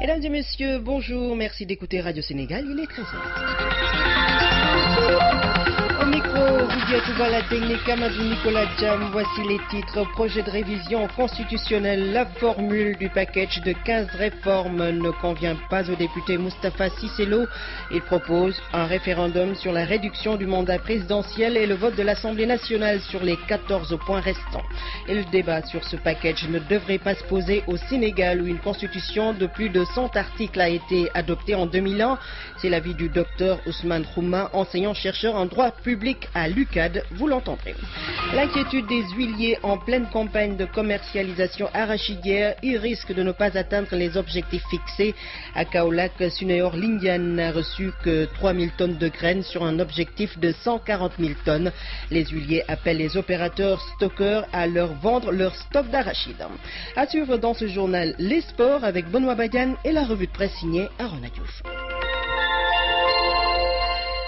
Mesdames et messieurs, bonjour, merci d'écouter Radio Sénégal, il est 13h. Au micro, Rudia Touba, la technique, Amadou Nicolas Jam, voici les titres. Projet de révision constitutionnelle, la formule du package de 15 réformes ne convient pas au député Moustapha Cissé Lo. Il propose un référendum sur la réduction du mandat présidentiel et le vote de l'Assemblée nationale sur les 14 points restants. Et le débat sur ce package ne devrait pas se poser au Sénégal où une constitution de plus de 100 articles a été adoptée en 2001. C'est l'avis du docteur Ousmane Khouma, enseignant-chercheur en droit public à l'UCAD, vous l'entendrez. L'inquiétude des huiliers en pleine campagne de commercialisation arachidière, ils risquent de ne pas atteindre les objectifs fixés. À Kaolack, Suneor Lindian n'a reçu que 3000 tonnes de graines sur un objectif de 140 000 tonnes. Les huiliers appellent les opérateurs stockeurs à leur vendre leur stock d'arachide. À suivre dans ce journal les sports avec Benoît Badiane et la revue de presse signée Arona Diouf.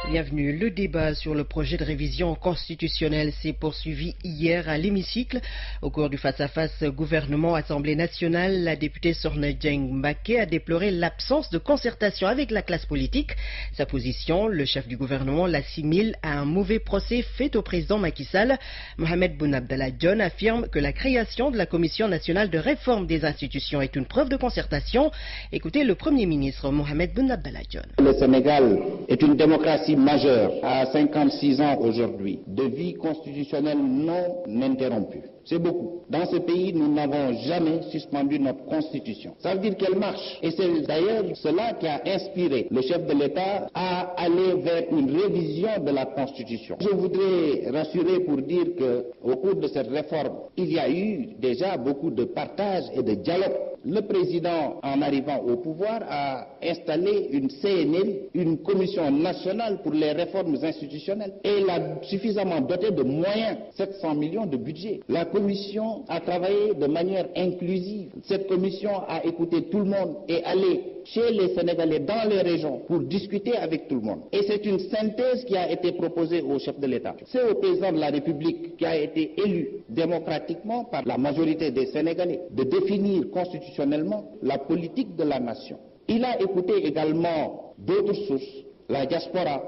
Bienvenue. Le débat sur le projet de révision constitutionnelle s'est poursuivi hier à l'hémicycle. Au cours du face-à-face gouvernement-Assemblée nationale, la députée Sorna Dieng Mbaké a déploré l'absence de concertation avec la classe politique. Sa position, le chef du gouvernement l'assimile à un mauvais procès fait au président Macky Sall. Mohamed Boun Abdallah Dionne affirme que la création de la Commission nationale de réforme des institutions est une preuve de concertation. Écoutez le Premier ministre Mohamed Boun Abdallah Dionne. Le Sénégal est une démocratie majeure à 56 ans aujourd'hui, de vie constitutionnelle non interrompue. C'est beaucoup. Dans ce pays, nous n'avons jamais suspendu notre constitution. Ça veut dire qu'elle marche. Et c'est d'ailleurs cela qui a inspiré le chef de l'État à aller vers une révision de la constitution. Je voudrais rassurer pour dire qu'au cours de cette réforme, il y a eu déjà beaucoup de partage et de dialogue. Le président, en arrivant au pouvoir, a installé une CNL, une commission nationale pour les réformes institutionnelles. Et il a suffisamment doté de moyens, 700 millions de budget. La commission a travaillé de manière inclusive. Cette commission a écouté tout le monde et allé chez les Sénégalais dans les régions pour discuter avec tout le monde. Et c'est une synthèse qui a été proposée au chef de l'État. C'est au président de la République qui a été élu démocratiquement par la majorité des Sénégalais de définir constitutionnellement la politique de la nation. Il a écouté également d'autres sources, la diaspora.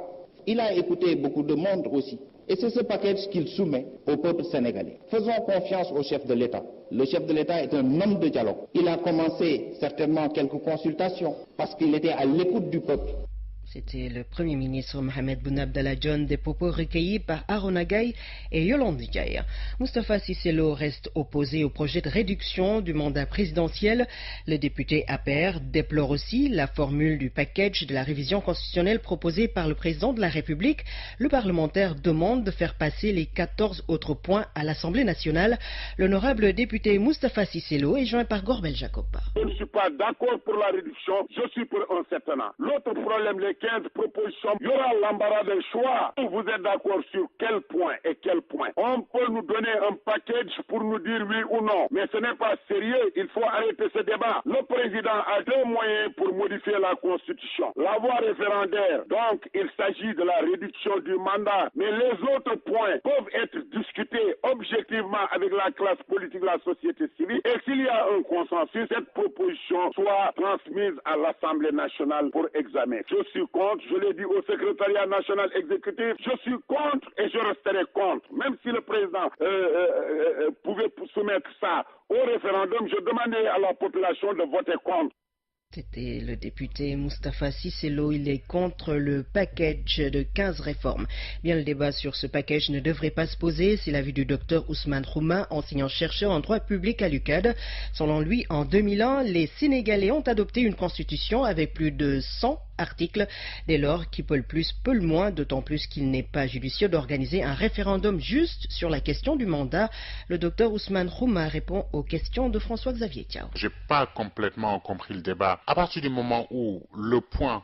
Il a écouté beaucoup de monde aussi. Et c'est ce package qu'il soumet au peuple sénégalais. Faisons confiance au chef de l'État. Le chef de l'État est un homme de dialogue. Il a commencé certainement quelques consultations parce qu'il était à l'écoute du peuple. C'était le Premier ministre Mohamed Boun Abdallah Dionne, des propos recueillis par Arona Gaye et Yolande Ndiaye. Moustapha Cissé Lo reste opposé au projet de réduction du mandat présidentiel. Le député APR déplore aussi la formule du package de la révision constitutionnelle proposée par le président de la République. Le parlementaire demande de faire passer les 14 autres points à l'Assemblée nationale. L'honorable député Moustapha Cissé Lo est joint par Gorbel Jacob. Je ne suis pas d'accord pour la réduction, je suis pour un certain an. L'autre problème, les 15 propositions, il y aura l'embarras des choix. Vous êtes d'accord sur quel point et quel point? On peut nous donner un package pour nous dire oui ou non, mais ce n'est pas sérieux, il faut arrêter ce débat. Le président a deux moyens pour modifier la Constitution. La voie référendaire, donc il s'agit de la réduction du mandat, mais les autres points peuvent être discutés objectivement avec la classe politique, la société civile, et s'il y a un consensus, cette proposition soit transmise à l'Assemblée nationale pour examen. Je suis contre, je l'ai dit au secrétariat national exécutif, je suis contre et je resterai contre. Même si le président pouvait soumettre ça au référendum, je demandais à la population de voter contre. C'était le député Moustapha Cissé Lo, il est contre le package de 15 réformes. Bien, le débat sur ce package ne devrait pas se poser, c'est l'avis du docteur Ousmane Khouma, enseignant-chercheur en droit public à l'UCAD. Selon lui, en 2001, les Sénégalais ont adopté une constitution avec plus de 100 articles. Dès lors, qui peut le plus, peut le moins, d'autant plus qu'il n'est pas judicieux d'organiser un référendum juste sur la question du mandat. Le docteur Ousmane Khouma répond aux questions de François-Xavier Thiaw. J'ai pas complètement compris le débat. À partir du moment où le point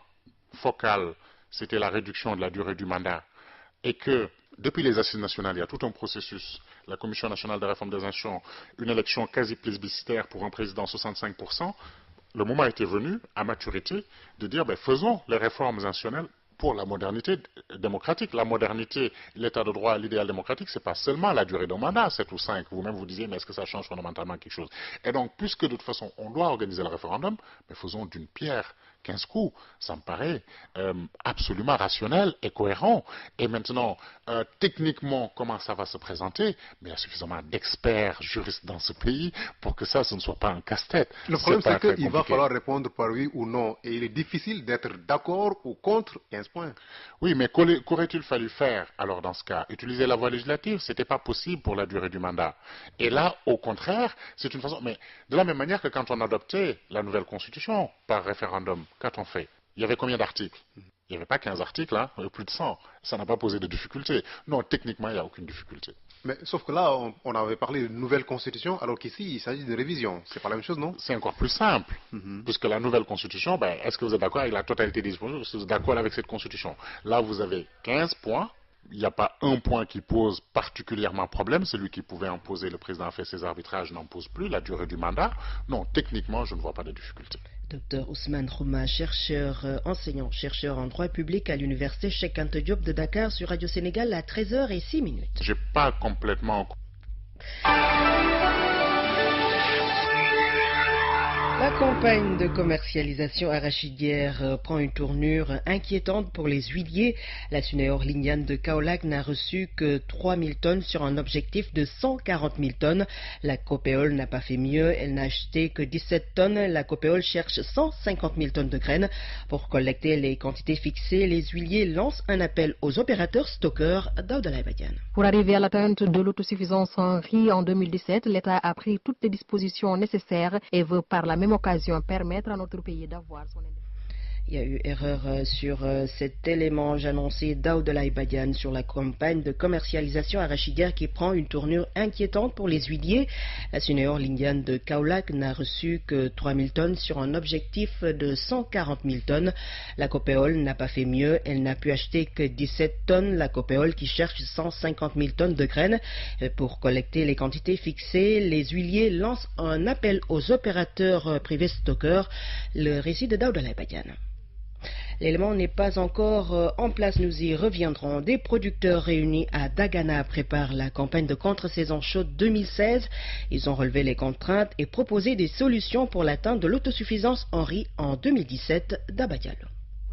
focal, c'était la réduction de la durée du mandat, et que depuis les assises nationales, il y a tout un processus, la Commission nationale de réforme des institutions, une élection quasi plébiscitaire pour un président 65%, le moment était venu, à maturité, de dire faisons les réformes institutionnelles pour la modernité démocratique. La modernité, l'état de droit, l'idéal démocratique, c'est pas seulement la durée d'un mandat, 7 ou 5. Vous-même vous disiez, mais est-ce que ça change fondamentalement quelque chose? Et donc, puisque de toute façon, on doit organiser le référendum, mais faisons d'une pierre 15 coups. Ça me paraît absolument rationnel et cohérent. Et maintenant, techniquement, comment ça va se présenter? Mais il y a suffisamment d'experts juristes dans ce pays pour que ça, ce ne soit pas un casse-tête. Le problème, c'est qu'il va falloir répondre par oui ou non. Et il est difficile d'être d'accord ou contre 15 points. Oui, mais qu'aurait-il fallu faire alors dans ce cas? Utiliser la voie législative, ce n'était pas possible pour la durée du mandat. Et là, au contraire, c'est une façon... Mais de la même manière que quand on adoptait la nouvelle constitution par référendum, qu'a-t-on fait? Il y avait combien d'articles? Il n'y avait pas 15 articles, hein, plus de 100. Ça n'a pas posé de difficultés. Non, techniquement, il n'y a aucune difficulté. Mais sauf que là, on avait parlé de nouvelle constitution, alors qu'ici, il s'agit de révision. C'est pas la même chose, non? C'est encore plus simple, puisque la nouvelle constitution, est-ce que vous êtes d'accord avec la totalité des dispositions? Est-ce que vous êtes d'accord avec cette constitution? Là, vous avez 15 points. Il n'y a pas un point qui pose particulièrement problème. Celui qui pouvait en poser, le président a fait ses arbitrages, n'en pose plus. La durée du mandat, non, techniquement, je ne vois pas de difficulté. Dr Ousmane Rouma, enseignant-chercheur en droit public à l'université Cheikh Anta Diop de Dakar sur Radio Sénégal à 13h06. Je n'ai pas complètement... La campagne de commercialisation arachidière prend une tournure inquiétante pour les huiliers. La Sunéor Lindiane de Kaolack n'a reçu que 3 000 tonnes sur un objectif de 140 000 tonnes. La Copéole n'a pas fait mieux, elle n'a acheté que 17 tonnes. La Copéole cherche 150 000 tonnes de graines. Pour collecter les quantités fixées, les huiliers lancent un appel aux opérateurs stockeurs d'Aoudalaye Badiane. Pour arriver à l'atteinte de l'autosuffisance en riz en 2017, l'État a pris toutes les dispositions nécessaires et veut par la même occasion permettre à notre pays d'avoir son indépendance. Il y a eu erreur sur cet élément annoncé d'Aoudalaye Badiane sur la campagne de commercialisation arachidière qui prend une tournure inquiétante pour les huiliers. La Sunéor Lindiane de Kaolack n'a reçu que 3 000 tonnes sur un objectif de 140 000 tonnes. La Copéole n'a pas fait mieux, elle n'a pu acheter que 17 tonnes. La Copéole qui cherche 150 000 tonnes de graines. Pour collecter les quantités fixées, les huiliers lancent un appel aux opérateurs privés stockeurs. Le récit de Aoudalaye Badiane. L'élément n'est pas encore en place, nous y reviendrons. Des producteurs réunis à Dagana préparent la campagne de contre-saison chaude 2016. Ils ont relevé les contraintes et proposé des solutions pour l'atteinte de l'autosuffisance en riz en 2017 d'Abadialo.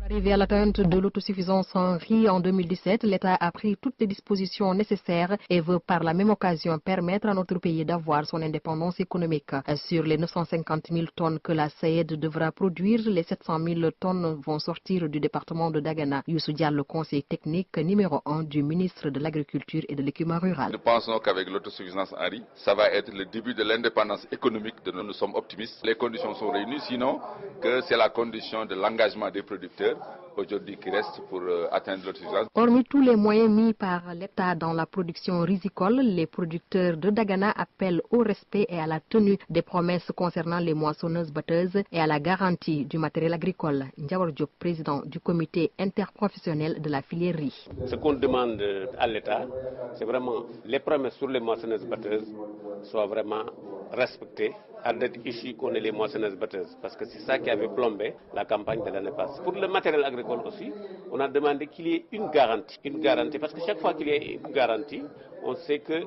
Arrivé à l'atteinte de l'autosuffisance en riz en 2017, l'État a pris toutes les dispositions nécessaires et veut par la même occasion permettre à notre pays d'avoir son indépendance économique. Sur les 950 000 tonnes que la SAED devra produire, les 700 000 tonnes vont sortir du département de Dagana. Youssou Diallo, le conseiller technique numéro 1 du ministre de l'Agriculture et de l'Équipement rural. Nous pensons qu'avec l'autosuffisance en riz, ça va être le début de l'indépendance économique. Nous sommes optimistes. Les conditions sont réunies, sinon que c'est la condition de l'engagement des producteurs aujourd'hui qui reste pour atteindre l'autosuffisance. Hormis tous les moyens mis par l'État dans la production risicole, les producteurs de Dagana appellent au respect et à la tenue des promesses concernant les moissonneuses-batteuses et à la garantie du matériel agricole. Ndiawar Diop, président du comité interprofessionnel de la filière riz. Ce qu'on demande à l'État, c'est vraiment les promesses sur les moissonneuses-batteuses soient vraiment respectées. À d'être ici qu'on ait les moissonneuses-batteuses, parce que c'est ça qui avait plombé la campagne de l'année passée. Pour le matériel agricole aussi, on a demandé qu'il y ait une garantie, parce que chaque fois qu'il y a une garantie, on sait que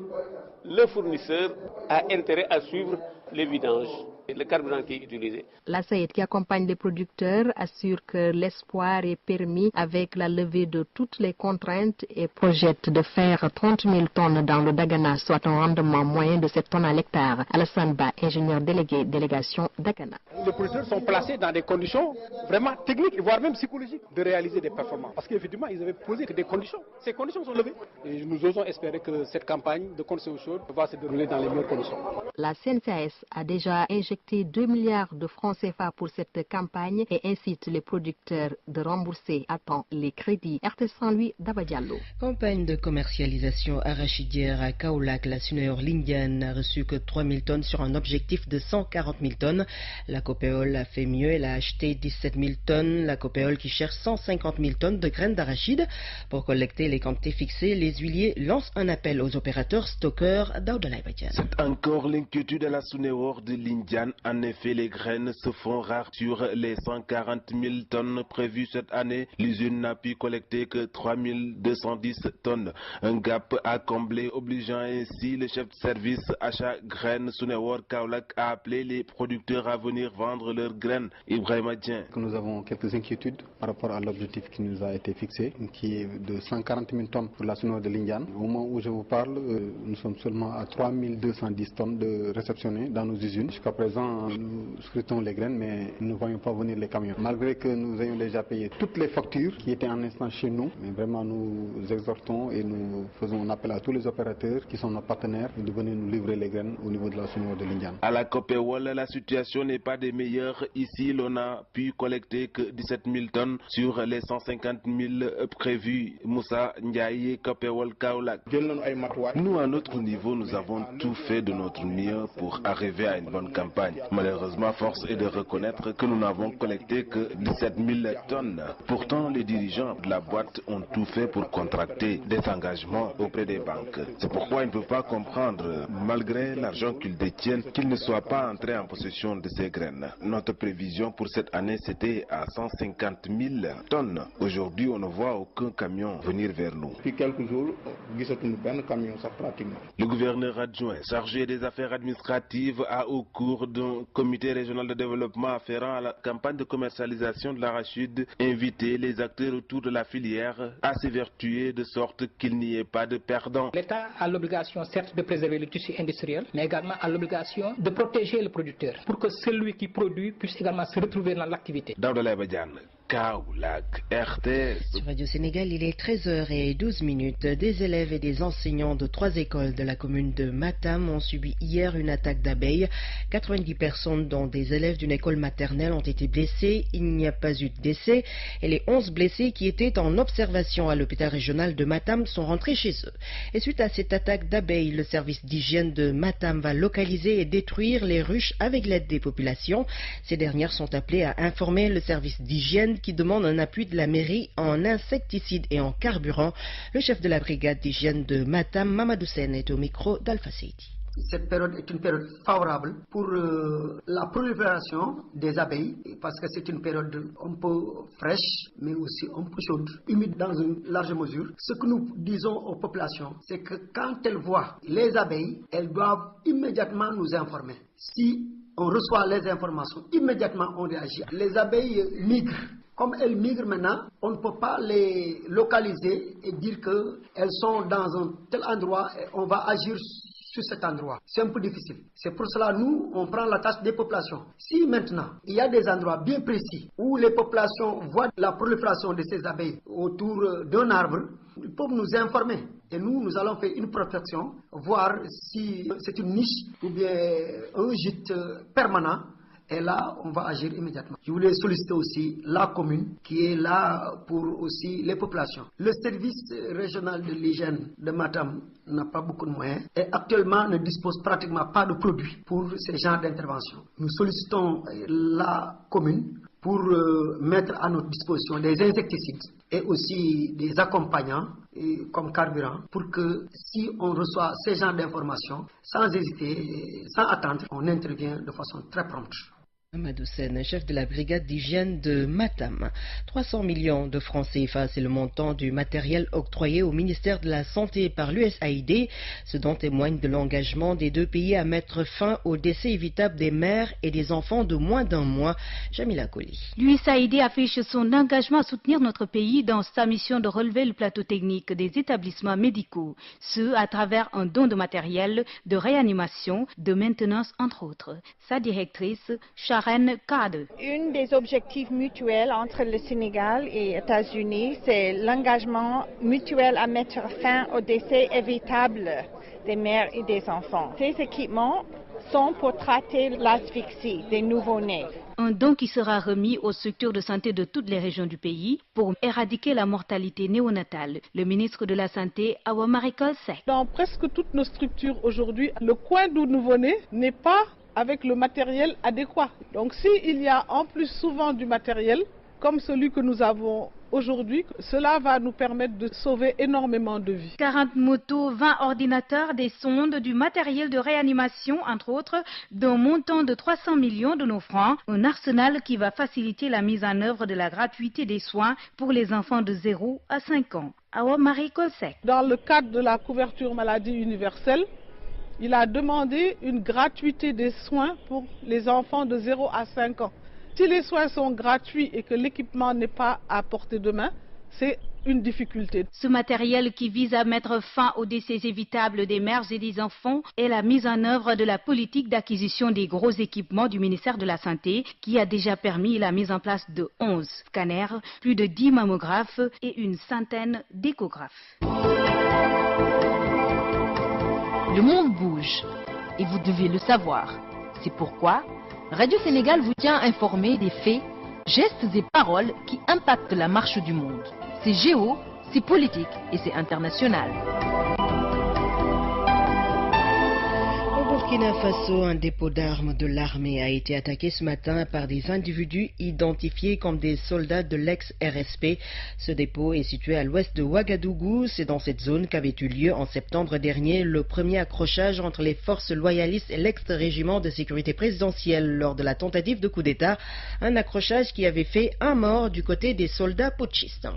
le fournisseur a intérêt à suivre les vidanges et le carburant qui est utilisé. La SAED qui accompagne les producteurs assure que l'espoir est permis avec la levée de toutes les contraintes et projette de faire 30 000 tonnes dans le Dagana, soit un rendement moyen de 7 tonnes à l'hectare. Alassane Ba, ingénieur délégué, délégation Dagana. Les producteurs sont placés dans des conditions vraiment techniques, voire même psychologiques, de réaliser des performances. Parce qu'effectivement, ils avaient posé des conditions. Ces conditions sont levées. Et nous osons espérer que cette campagne de conditions chaudes va se dérouler dans les meilleures conditions. La CNCAS a déjà injecté 2 milliards de francs CFA pour cette campagne et incite les producteurs de rembourser à temps les crédits. RTS Saint-Louis, Dabadiallo. Campagne de commercialisation arachidière à Kaolack. La Sunéor Lindiane n'a reçu que 3 000 tonnes sur un objectif de 140 000 tonnes. La Copéole a fait mieux, elle a acheté 17 000 tonnes. La Copéole qui cherche 150 000 tonnes de graines d'arachide. Pour collecter les quantités fixées, les huiliers lancent un appel aux opérateurs stockeurs d'Aoudalaye Badiane. C'est encore l'inquiétude à la Sunéor de Lindiane Lindiane. En effet, les graines se font rares sur les 140 000 tonnes prévues cette année. L'usine n'a pu collecter que 3 210 tonnes. Un gap à combler, obligeant ainsi le chef de service achat graines Sunewar Kaolack a appelé les producteurs à venir vendre leurs graines. Ibrahima Dien. Nous avons quelques inquiétudes par rapport à l'objectif qui nous a été fixé, qui est de 140 000 tonnes pour la Sunewar de Lindiane. Au moment où je vous parle, nous sommes seulement à 3 210 tonnes de réceptionnées dans nos usines. Jusqu'à présent, nous scrutons les graines, mais nous ne voyons pas venir les camions. Malgré que nous ayons déjà payé toutes les factures qui étaient en instance chez nous, mais vraiment nous exhortons et nous faisons un appel à tous les opérateurs qui sont nos partenaires de venir nous livrer les graines au niveau de la Sunewar de Lindiane. À la Copéol, la situation n'est pas des meilleures. Ici, l'on a pu collecter que 17 000 tonnes sur les 150 000 prévus. Moussa Ndiaye, Copéol Kaolack. Nous, à notre niveau, nous avons tout fait de notre mieux pour arriver à une bonne campagne. Malheureusement, force est de reconnaître que nous n'avons collecté que 17 000 tonnes. Pourtant, les dirigeants de la boîte ont tout fait pour contracter des engagements auprès des banques. C'est pourquoi ils ne peuvent pas comprendre, malgré l'argent qu'ils détiennent, qu'ils ne soient pas entrés en possession de ces graines. Notre prévision pour cette année, c'était à 150 000 tonnes. Aujourd'hui, on ne voit aucun camion venir vers nous. Depuis quelques jours, un camion, ça pratiquement. Le gouverneur adjoint chargé des affaires administratives a, au cours d'un comité régional de développement afférent à la campagne de commercialisation de l'arachide, invité les acteurs autour de la filière à s'évertuer de sorte qu'il n'y ait pas de perdants. L'État a l'obligation certes de préserver le tissu industriel, mais également a l'obligation de protéger le producteur pour que celui qui produit puisse également se retrouver dans l'activité. Kaolack, RTS. Sur Radio Sénégal, il est 13h12. Des élèves et des enseignants de 3 écoles de la commune de Matam ont subi hier une attaque d'abeilles. 90 personnes, dont des élèves d'une école maternelle, ont été blessées. Il n'y a pas eu de décès et les 11 blessés qui étaient en observation à l'hôpital régional de Matam sont rentrés chez eux. Et suite à cette attaque d'abeilles, le service d'hygiène de Matam va localiser et détruire les ruches avec l'aide des populations. Ces dernières sont appelées à informer le service d'hygiène qui demande un appui de la mairie en insecticides et en carburant. Le chef de la brigade d'hygiène de Matam, Mamadou Sen, est au micro d'Alpha Seydi. Cette période est une période favorable pour la prolifération des abeilles parce que c'est une période un peu fraîche mais aussi un peu chaude, humide dans une large mesure. Ce que nous disons aux populations, c'est que quand elles voient les abeilles, elles doivent immédiatement nous informer. Si on reçoit les informations, immédiatement on réagit. Les abeilles migrent. Comme elles migrent maintenant, on ne peut pas les localiser et dire qu'elles sont dans un tel endroit et on va agir sur cet endroit. C'est un peu difficile. C'est pour cela nous, on prend la tâche des populations. Si maintenant, il y a des endroits bien précis où les populations voient la prolifération de ces abeilles autour d'un arbre, ils peuvent nous informer. Et nous allons faire une protection, voir si c'est une niche ou bien un gîte permanent. Et là, on va agir immédiatement. Je voulais solliciter aussi la commune qui est là pour aussi les populations. Le service régional de l'hygiène de Matam n'a pas beaucoup de moyens et actuellement ne dispose pratiquement pas de produits pour ce genre d'intervention. Nous sollicitons la commune pour mettre à notre disposition des insecticides et aussi des accompagnants comme carburant pour que si on reçoit ce genre d'informations, sans hésiter, sans attendre, on intervient de façon très prompte. Amadou Sen, chef de la brigade d'hygiène de Matam. 300 millions de francs CFA, c'est le montant du matériel octroyé au ministère de la Santé par l'USAID, ce dont témoigne de l'engagement des deux pays à mettre fin au décès évitable des mères et des enfants de moins d'un mois. Jamila Koli. L'USAID affiche son engagement à soutenir notre pays dans sa mission de relever le plateau technique des établissements médicaux, ce à travers un don de matériel, de réanimation, de maintenance entre autres. Sa directrice, Un des objectifs mutuels entre le Sénégal et les États-Unis, c'est l'engagement mutuel à mettre fin au décès évitable des mères et des enfants. Ces équipements sont pour traiter l'asphyxie des nouveau-nés. Un don qui sera remis aux structures de santé de toutes les régions du pays pour éradiquer la mortalité néonatale. Le ministre de la Santé, Awa Marika Seck. Dans presque toutes nos structures aujourd'hui, le coin du nouveau-né n'est pas avec le matériel adéquat. Donc s'il y a en plus souvent du matériel, comme celui que nous avons aujourd'hui, cela va nous permettre de sauver énormément de vies. 40 motos, 20 ordinateurs, des sondes, du matériel de réanimation, entre autres, d'un montant de 300 millions de nos francs, un arsenal qui va faciliter la mise en œuvre de la gratuité des soins pour les enfants de 0 à 5 ans. Awa Marie Kosek. Dans le cadre de la couverture maladie universelle, il a demandé une gratuité des soins pour les enfants de 0 à 5 ans. Si les soins sont gratuits et que l'équipement n'est pas à portée de main, c'est une difficulté. Ce matériel qui vise à mettre fin aux décès évitables des mères et des enfants est la mise en œuvre de la politique d'acquisition des gros équipements du ministère de la Santé qui a déjà permis la mise en place de 11 scanners, plus de 10 mammographes et une centaine d'échographes. Le monde bouge et vous devez le savoir. C'est pourquoi Radio Sénégal vous tient informé des faits, gestes et paroles qui impactent la marche du monde. C'est géo, c'est politique et c'est international. Au Burkina Faso, un dépôt d'armes de l'armée a été attaqué ce matin par des individus identifiés comme des soldats de l'ex-RSP. Ce dépôt est situé à l'ouest de Ouagadougou. C'est dans cette zone qu'avait eu lieu en septembre dernier le premier accrochage entre les forces loyalistes et l'ex-régiment de sécurité présidentielle lors de la tentative de coup d'État. Un accrochage qui avait fait un mort du côté des soldats putschistes.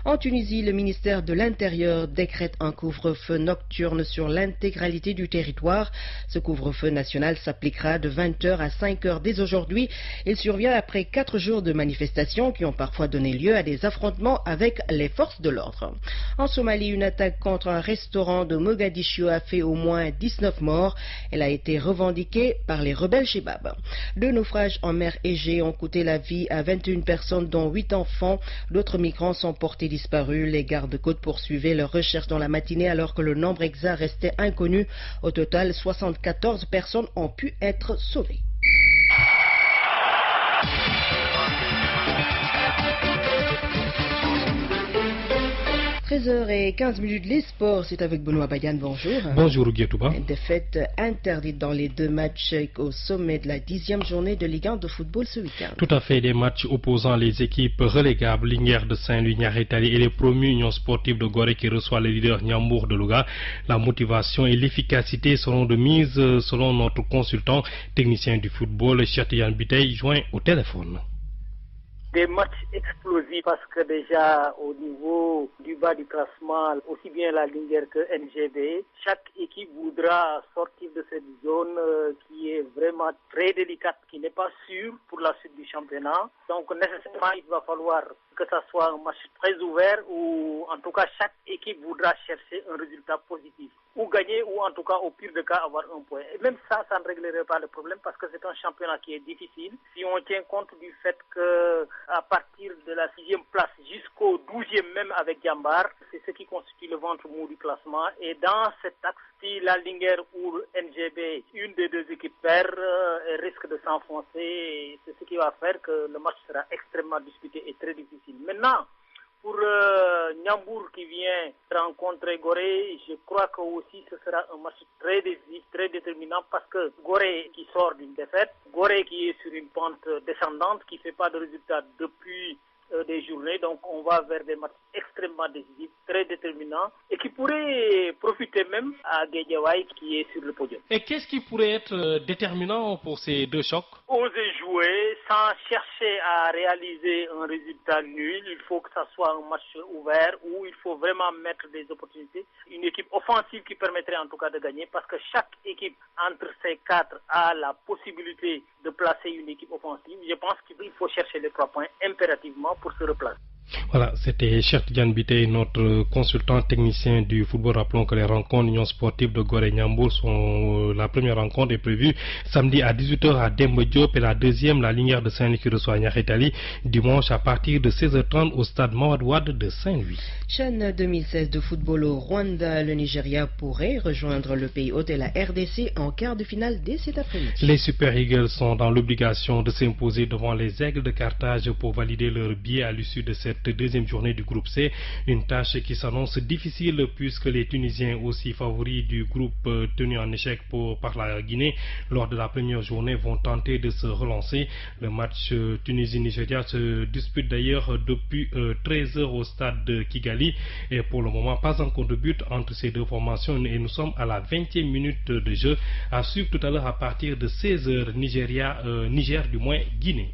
En Tunisie, le ministère de l'Intérieur décrète un couvre-feu nocturne sur l'intégralité du territoire. Ce couvre-feu national s'appliquera de 20h à 5h dès aujourd'hui. Il survient après 4 jours de manifestations qui ont parfois donné lieu à des affrontements avec les forces de l'ordre. En Somalie, une attaque contre un restaurant de Mogadiscio a fait au moins 19 morts. Elle a été revendiquée par les rebelles Chebab. 2 naufrages en mer Égée ont coûté la vie à 21 personnes dont 8 enfants. D'autres migrants sont portés disparus. Les gardes-côtes poursuivaient leurs recherches dans la matinée alors que le nombre exact restait inconnu. Au total, 74 personnes ont pu être sauvées. – 13h15, les sports, c'est avec Benoît Bayan, bonjour. Bonjour Guétouba. Défaite interdite dans les 2 matchs au sommet de la 10e journée de Ligue 1 de football ce week-end. Tout à fait, des matchs opposant les équipes relégables, Linguère de Saint-Louis, Niaretali et les promus Union Sportive de Gorée qui reçoit le leader Niambour de Louga. La motivation et l'efficacité seront de mise selon notre consultant technicien du football, Chatiyan Bitey, joint au téléphone. Des matchs explosifs parce que déjà au niveau du bas du classement, aussi bien la Linguère que NGB, chaque équipe voudra sortir de cette zone qui est vraiment très délicate, qui n'est pas sûre pour la suite du championnat. Donc nécessairement il va falloir que ça soit un match très ouvert où en tout cas chaque équipe voudra chercher un résultat positif. Ou gagner ou en tout cas au pire des cas avoir un point. Et même ça ne réglerait pas le problème parce que c'est un championnat qui est difficile. Si on tient compte du fait que à partir de la 6e place jusqu'au 12e même avec Jambar, c'est ce qui constitue le ventre mou du classement. Et dans cet axe, si la Linguère ou le NGB, une des 2 équipes perd, risque de s'enfoncer. C'est ce qui va faire que le match sera extrêmement disputé et très difficile. Maintenant, pour Niambour qui vient rencontrer Gorée, je crois que aussi ce sera un match très décisif, très déterminant parce que Gorée qui sort d'une défaite, Gorée qui est sur une pente descendante, qui ne fait pas de résultats depuis des journées, donc on va vers des matchs extrêmement décisifs, très déterminants et qui pourraient profiter même à Guédiawaye qui est sur le podium. Et qu'est-ce qui pourrait être déterminant pour ces 2 chocs? Oser jouer sans chercher à réaliser un résultat nul, il faut que ça soit un match ouvert où il faut vraiment mettre des opportunités, une équipe offensive qui permettrait en tout cas de gagner parce que chaque équipe entre ces 4 a la possibilité de placer une équipe offensive. Je pense qu'il faut chercher les 3 points impérativement pour se replacer. Voilà, c'était Chatiyan Bitey, notre consultant technicien du football. Rappelons que les rencontres Union Sportive de Gorée Niambour sont la première rencontre est prévue samedi à 18h à Demba Diop et la deuxième, la Linguère de Saint-Louis qui reçoit Niaretali dimanche à partir de 16h30 au stade Mawade Wade de Saint-Louis. Chaîne 2016 de football au Rwanda, le Nigeria pourrait rejoindre le pays hôte et la RDC en quart de finale dès cet après-midi. Les Super Eagles sont dans l'obligation de s'imposer devant les Aigles de Carthage pour valider leur billet à l'issue de cette cette deuxième journée du groupe C. Une tâche qui s'annonce difficile puisque les Tunisiens, aussi favoris du groupe tenu en échec par la Guinée lors de la première journée, vont tenter de se relancer. Le match Tunisie-Nigeria se dispute d'ailleurs depuis 13h au stade de Kigali et pour le moment pas encore de but entre ces deux formations et nous sommes à la 20e minute de jeu. À suivre tout à l'heure à partir de 16h Niger du moins Guinée.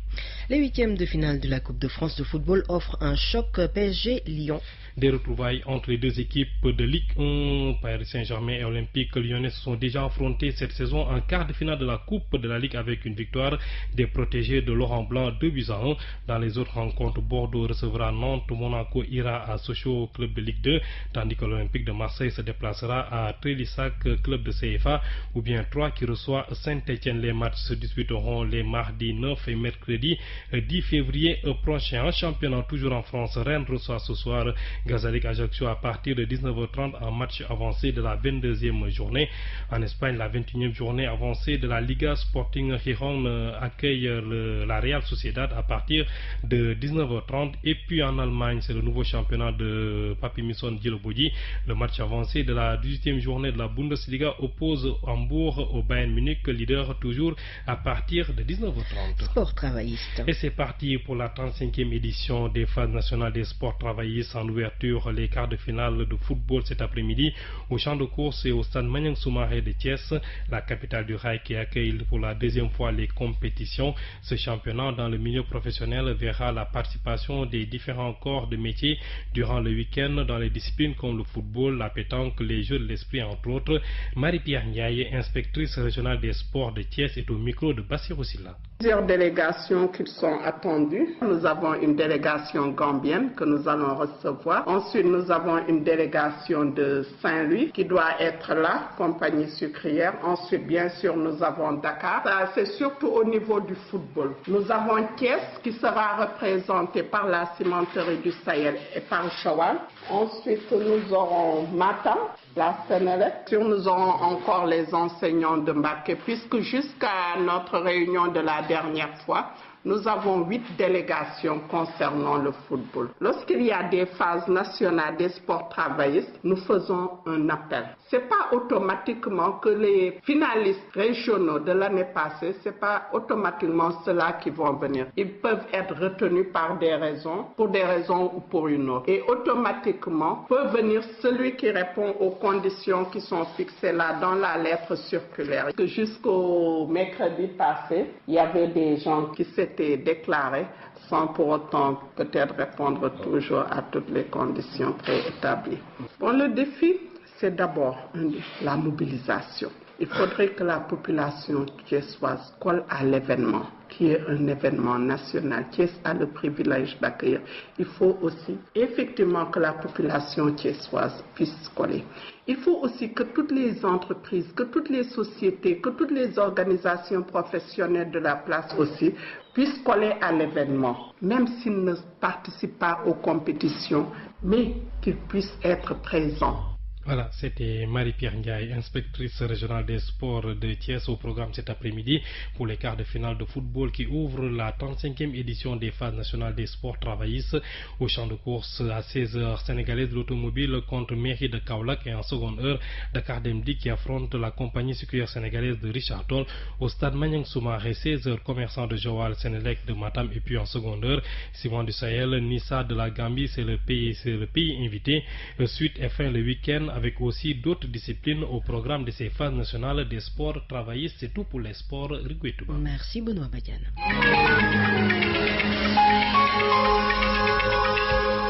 Les huitièmes de finale de la Coupe de France de football offrent un choc PSG-Lyon. Des retrouvailles entre les deux équipes de Ligue 1, Paris Saint-Germain et Olympique Lyonnais se sont déjà affrontés cette saison en quart de finale de la Coupe de la Ligue avec une victoire des protégés de Laurent Blanc 2-1. Dans les autres rencontres, Bordeaux recevra Nantes, Monaco ira à Sochaux, club de Ligue 2, tandis que l'Olympique de Marseille se déplacera à Trélissac, club de CFA, ou bien 3 qui reçoit Saint-Etienne. Les matchs se disputeront les mardis 9 et mercredi 10 février prochain. En championnat, toujours en France, Rennes reçoit ce soir Gazalik Ajaccio à partir de 19h30 en match avancé de la 22e journée. En Espagne, la 21e journée avancée de la Liga Sporting Gijón accueille la Real Sociedad à partir de 19h30. Et puis en Allemagne, c'est le nouveau championnat de Papi Misson Djilobodji. Le match avancé de la 18e journée de la Bundesliga oppose Hambourg au Bayern Munich, leader toujours à partir de 19h30. Sport travailliste. Et c'est parti pour la 35e édition des phases nationales des sports travaillistes en ouverture. Les quarts de finale de football cet après-midi au champ de course et au stade Maniang Soumaré de Thiès, la capitale du rail qui accueille pour la deuxième fois les compétitions. Ce championnat dans le milieu professionnel verra la participation des différents corps de métier durant le week-end dans les disciplines comme le football, la pétanque, les jeux de l'esprit entre autres. Marie-Pierre Ndiaye, inspectrice régionale des sports de Thiès, est au micro de Bassirou Silla. Plusieurs délégations qui sont attendues. Nous avons une délégation gambienne que nous allons recevoir. Ensuite, nous avons une délégation de Saint-Louis qui doit être là, compagnie sucrière. Ensuite, bien sûr, nous avons Dakar. Ça, c'est surtout au niveau du football. Nous avons Thiès qui sera représenté par la cimenterie du Sahel et par Chawal. Ensuite, nous aurons Matam, la Sénélec. Nous aurons encore les enseignants de Mbacké, puisque jusqu'à notre réunion de la dernière fois, nous avons 8 délégations concernant le football. Lorsqu'il y a des phases nationales des sports travaillistes, nous faisons un appel. Ce n'est pas automatiquement que les finalistes régionaux de l'année passée, ce n'est pas automatiquement ceux-là qui vont venir. Ils peuvent être retenus pour des raisons ou pour une autre. Et automatiquement peut venir celui qui répond aux conditions qui sont fixées là dans la lettre circulaire. Jusqu'au mercredi passé, il y avait des gens qui s'étaient déclarés sans pour autant peut-être répondre toujours à toutes les conditions préétablies. Bon, le défi, c'est d'abord la mobilisation. Il faudrait que la population thiessoise colle à l'événement, qui est un événement national. Thiès a le privilège d'accueillir. Il faut aussi effectivement que la population thiessoise puisse coller. Il faut aussi que toutes les entreprises, que toutes les sociétés, que toutes les organisations professionnelles de la place aussi puissent coller à l'événement, même s'ils ne participent pas aux compétitions, mais qu'ils puissent être présents. Voilà, c'était Marie-Pierre Ndiaye, inspectrice régionale des sports de Thiès au programme cet après-midi pour les quarts de finale de football qui ouvrent la 35e édition des phases nationales des sports travaillistes au champ de course à 16h. Sénégalaise de l'automobile contre Mairie de Kaolack et en seconde heure Dakar Demdi qui affronte la compagnie sucrière sénégalaise de Richard Toll au stade Maniang Soumaré. 16h commerçant de Joal, Sénélec de Matam et puis en seconde heure Simon du Sahel, Nissa de la Gambie, c'est le pays invité. Suite et fin le week-end avec aussi d'autres disciplines au programme de ces phases nationales des sports travaillistes. C'est tout pour les sports. Merci Benoît Badiane.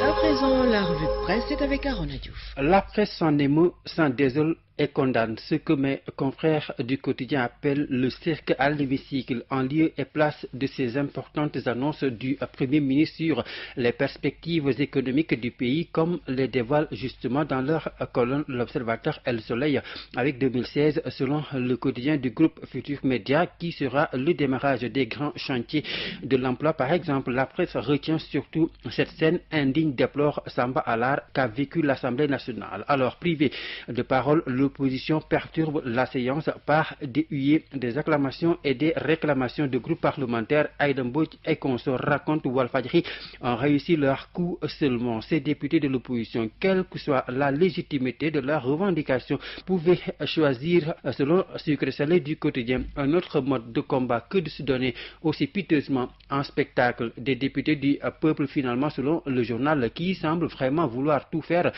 À présent, la revue de presse est avec Aaron Adiouf. La presse s'en émeut, s'en désole et condamne ce que mes confrères du quotidien appellent le cirque à l'hémicycle en lieu et place de ces importantes annonces du Premier ministre sur les perspectives économiques du pays, comme les dévoile justement dans leur colonne l'Observateur et le Soleil avec 2016 selon le quotidien du groupe Futur Média qui sera le démarrage des grands chantiers de l'emploi. Par exemple, la presse retient surtout cette scène indigne déplore Samba Alar qu'a vécu l'Assemblée nationale. Alors privé de parole, le l'opposition perturbe la séance par des huées, des acclamations et des réclamations de groupes parlementaires. Aïda Mbodj et consorts racontent Walfadjri ont réussi leur coup seulement. Ces députés de l'opposition, quelle que soit la légitimité de leurs revendications, pouvaient choisir, selon Sucre Salé du quotidien, un autre mode de combat que de se donner aussi piteusement en spectacle. Des députés du peuple finalement, selon le journal, qui semble vraiment vouloir tout faire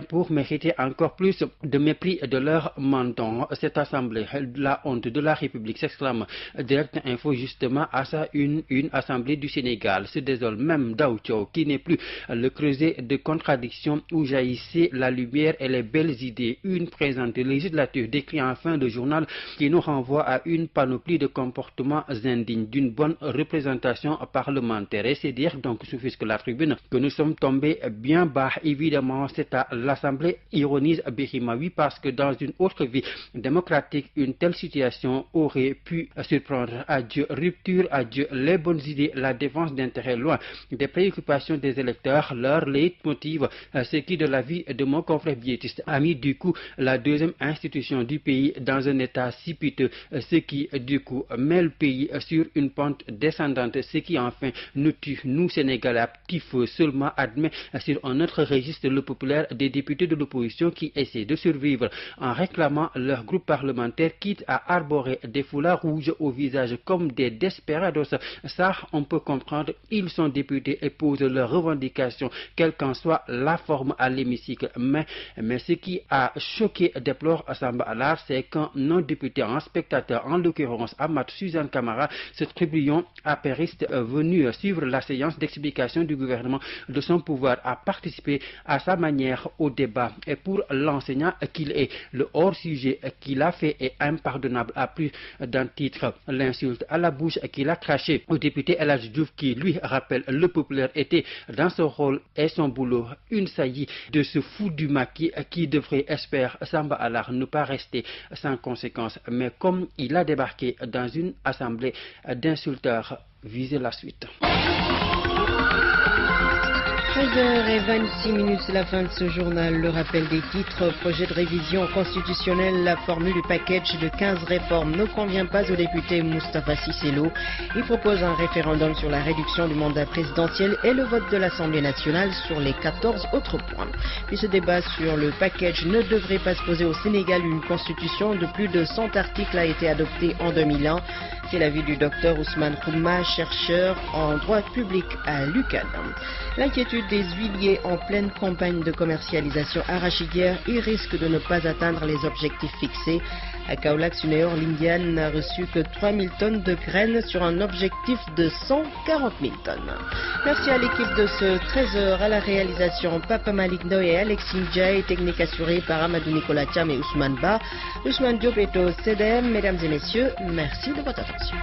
pour mériter encore plus de mépris de leur menton. Cette assemblée, la honte de la République, s'exclame Direct Info justement à ça une assemblée du Sénégal. Se désole même Daoucho, qui n'est plus le creuset de contradictions où jaillissaient la lumière et les belles idées. Une présente législature décrit enfin le journal qui nous renvoie à une panoplie de comportements indignes d'une bonne représentation parlementaire. Et c'est dire donc, suffisque la tribune, que nous sommes tombés bien bas. Évidemment, c'est à l'Assemblée, ironise Birima, oui, parce que dans une autre vie démocratique, une telle situation aurait pu surprendre. Adieu rupture, adieu les bonnes idées, la défense d'intérêts loin des préoccupations des électeurs, leur leitmotiv, ce qui de la vie de mon confrère biétiste a mis du coup la deuxième institution du pays dans un état si piteux, ce qui du coup met le pays sur une pente descendante, ce qui enfin nous tue, nous Sénégalais à petit feu. Seulement admet sur un autre registre le populaire des députés de l'opposition qui essaient de survivre en réclamant leur groupe parlementaire, quitte à arborer des foulards rouges au visage comme des desperados. Ça, on peut comprendre, ils sont députés et posent leurs revendications, quelle qu'en soit la forme à l'hémicycle. Mais ce qui a choqué, déplore Samba Alar, c'est qu'un non-député, un spectateur, en l'occurrence Ahmad Suzanne Camara, ce tribun apériste venu suivre la séance d'explication du gouvernement de son pouvoir, a participé à sa manière au débat. Et pour l'enseignant qu'il est, le hors-sujet qu'il a fait est impardonnable à plus d'un titre. L'insulte à la bouche qu'il a craché au député El Hadji Diouf, qui lui rappelle le populaire était dans son rôle et son boulot, une saillie de ce fou du maquis qui devrait, espère Samba Alar, ne pas rester sans conséquence. Mais comme il a débarqué dans une assemblée d'insulteurs, visez la suite. 13h26, la fin de ce journal. Le rappel des titres. Projet de révision constitutionnelle. La formule du package de 15 réformes ne convient pas au député Moustapha Cissé Lo. Il propose un référendum sur la réduction du mandat présidentiel et le vote de l'Assemblée nationale sur les 14 autres points. Puis ce débat sur le package ne devrait pas se poser au Sénégal. Une constitution de plus de 100 articles a été adoptée en 2001. C'est l'avis du docteur Ousmane Khouma, chercheur en droit public à l'UQAD. L'inquiétude des huiliers en pleine campagne de commercialisation arachidière, ils risquent de ne pas atteindre les objectifs fixés. À Kaolack, Sunéor Lindiane n'a reçu que 3000 tonnes de graines sur un objectif de 140 000 tonnes. Merci à l'équipe de ce 13h, à la réalisation Papa Malik Ndoye et Alexis Ndiaye, technique assurée par Amadou Nicolas Thiam et Ousmane Ba. Ousmane Diop est au CDM. Mesdames et messieurs, merci de votre attention.